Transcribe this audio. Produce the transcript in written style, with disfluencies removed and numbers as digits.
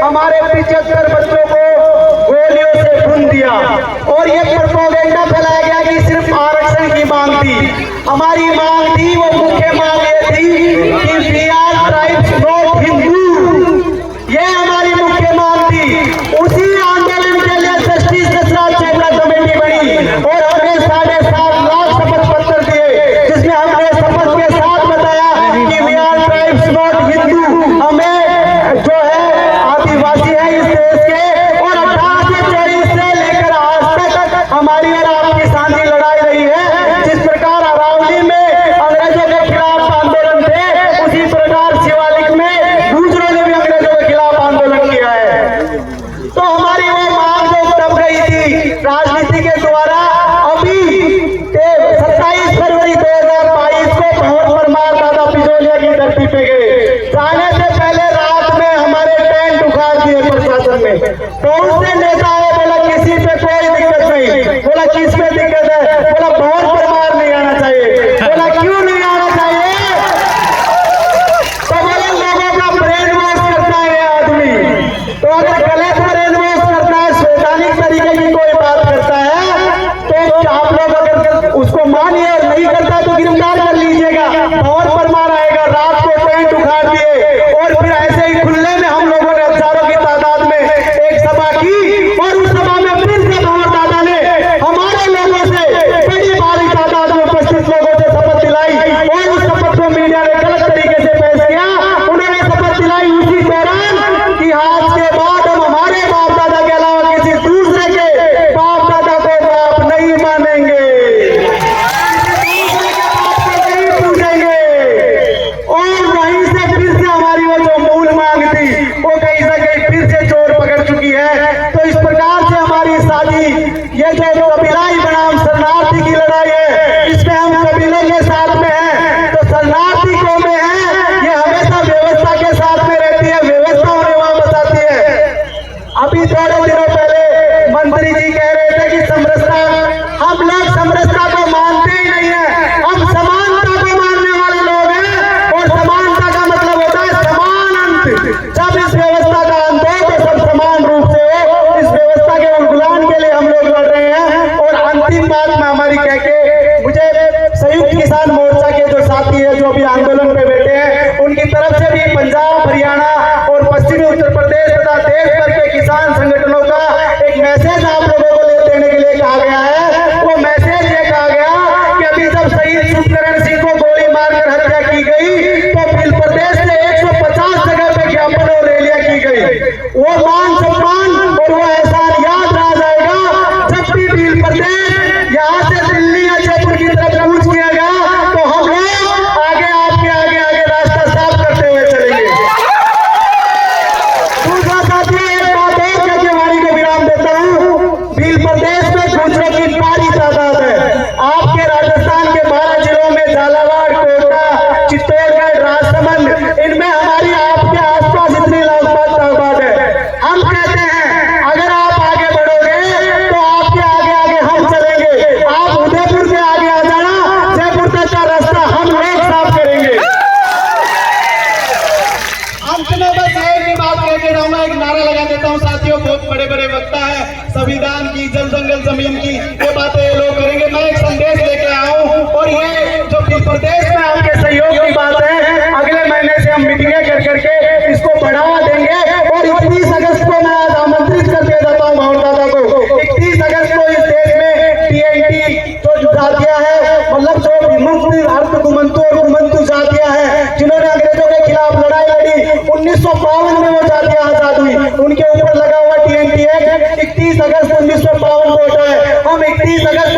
हमारे 75 बच्चों को गोलियों से भून दिया और ये प्रोपेगेंडा फैलाया गया कि सिर्फ आरक्षण की मांग थी। हमारी मांग थी, वो मुख्य मांग ये थी कि we are tribes not Hindu, ये हमारी मुख्य मांग थी। उसी आंदोलन के लिए जस्टिस दशरथ चोपड़ा कमेटी बनी और हमने 7.5 लाख शपथ पत्र दिए, जिसमें हमने शपथ के साथ बताया कि we are tribes not Hindu, हमें जो है आदिवासी है इस देश के, और 1824 से लेकर आज तक हमारी और आपकी शांति लड़ाई रही है। जिस प्रकार अरावली में अंग्रेजों के खिलाफ आंदोलन थे, उसी प्रकार शिवालिक में गुर्जरों ने भी अंग्रेजों के खिलाफ आंदोलन किया है। तो हमारी वो मांग जो दब गई थी राजनीति के द्वारा, अभी 27 फरवरी 2022 को भवन परमार दादा पिजोलिया की धरती पे गए। जाने से पहले रात में हमारे टेंट उखाड़ दिए प्रशासन ने। कौन से नेता है, बोला किसी पे कोई दिक्कत नहीं। बोला किस पे दिक्कत है, बोला भवन परमार नहीं आना चाहिए। बोला क्यों नहीं आना चाहिए, तो बोले लोगों का ब्रेन वॉश करता है ये आदमी। तो अगर गलत ब्रेन वॉश करता है, वैधानिक तरीके की कोई बात करता है, तो आप लोग अगर उसको मानिए और नहीं करता है तो गिरफ्तार कर लीजिएगा। भवन परमार आएगा, रात को टेंट उखाड़ दिए और फिर ऐसे ही खुले में हम लोगों ने हजारों की तादाद में एक सभा की और उस सभा में फिर से भंवर दादा ने हमारे लोगों से, बड़ी भारी तादाद में उपस्थित लोगों से शपथ दिलाई और उस शपथ को मीडिया ने गलत तरीके से पेश किया। उन्होंने शपथ दिलाई उसी दौरान कि आज के बाद हम हमारे बाप दादा के अलावा किसी दूसरे के बाप दादा को बाप नहीं मानेंगे, और वहीं से फिर से हमारी वो जो मूल मांग थी वो कहीं से कहीं फिर से जोर पकड़ चुकी है। तो इस प्रकार से हमारी शादी, ये जो कबीलाई बनाम शरणार्थी की लड़ाई है, इसमें हम कबीले के साथ में हैं, तो शरणार्थी कौमें हैं ये हमेशा व्यवस्था के साथ में रहती है, व्यवस्था उन्हें वापस आती है। अभी थोड़े दिनों पहले मंत्री जी कह रहे थे कि समरसता, हम लोग समरसता को मानते ही नहीं है, हम समानता को मानने वाले लोग हैं, और समानता का मतलब होता है समान अंत। जब इस व्यवस्था का अंत हो तो सब समान रूप से हो, इस व्यवस्था के उल्लंघन के लिए हम लोग लड़ रहे हैं। और अंतिम बात में हमारी कह के, मुझे संयुक्त किसान मोर्चा के जो साथी है जो भी आंदोलन पे बैठे हैं, उनकी तरफ से भी पंजाब, हरियाणा और पश्चिमी उत्तर प्रदेश तथा देश भर के किसान संगठनों का एक मैसेज आप लोगों को देने के लिए कहा गया है। वो मैसेज ये कहा गया कि अभी जब शहीद सुखकरण सिंह को गोली मारकर हत्या की गई, तो भील प्रदेश से 150 जगह पे ज्ञापन और रैलियां की गई। वो मान सम्मान और वो एहसान याद रह जाएगा। जब भी भील प्रदेश यहाँ से दिल्ली या जयपुर की तरफ कूच किया गया, तो हम लोग आगे आपके आगे रास्ता साफ करते हुए चलेंगे। दूसरा साथी, एक बात और कहकर वाणी को विराम देता हूँ। भील प्रदेश में गुर्जरों की भारी तादाद है। आपके राजस्थान के 12 जिलों में झालावाड़, कोटा, चित्तौड़गढ़, राजसमंद, इनमें हमारी आपके आसपास इतनी तादाद है। हम कहते हैं अगर आप आगे बढ़ोगे तो आपके आगे हम चलेंगे। आप उदयपुर के आगे आ जाना, जयपुर तक का रास्ता हम लोग साफ करेंगे। अंत में बस एक ही बात कह के जाऊंगा, एक नारा लगा देता हूँ साथियों। बहुत बड़े बड़े वक्ता है, संविधान की, जल जंगल जमीन की, ये बातें ये लोग करेंगे। मैं एक संदेश लेके आया हूँ, और ये जो प्रदेश में आपके सहयोग की बात है, अगले महीने से हम मीटिंगें कर करके इसको बढ़ावा देंगे। और 31 अगस्त को मैं आज आमंत्रित करके जाता हूँ भवन दादा को। 31 अगस्त को इस देश में TNT जो जातियां है, मतलब जो विमुक्त अर्थ कुमंतु और कुमंतु जातियां हैं, जिन्होंने अंग्रेजों के खिलाफ लड़ाई लड़ी, 1952 में वो जातियां आजाद हुई, उनके ऊपर लगा हुआ TNT एक्ट 31 अगस्त 1952 को होता है। हम 31 अगस्त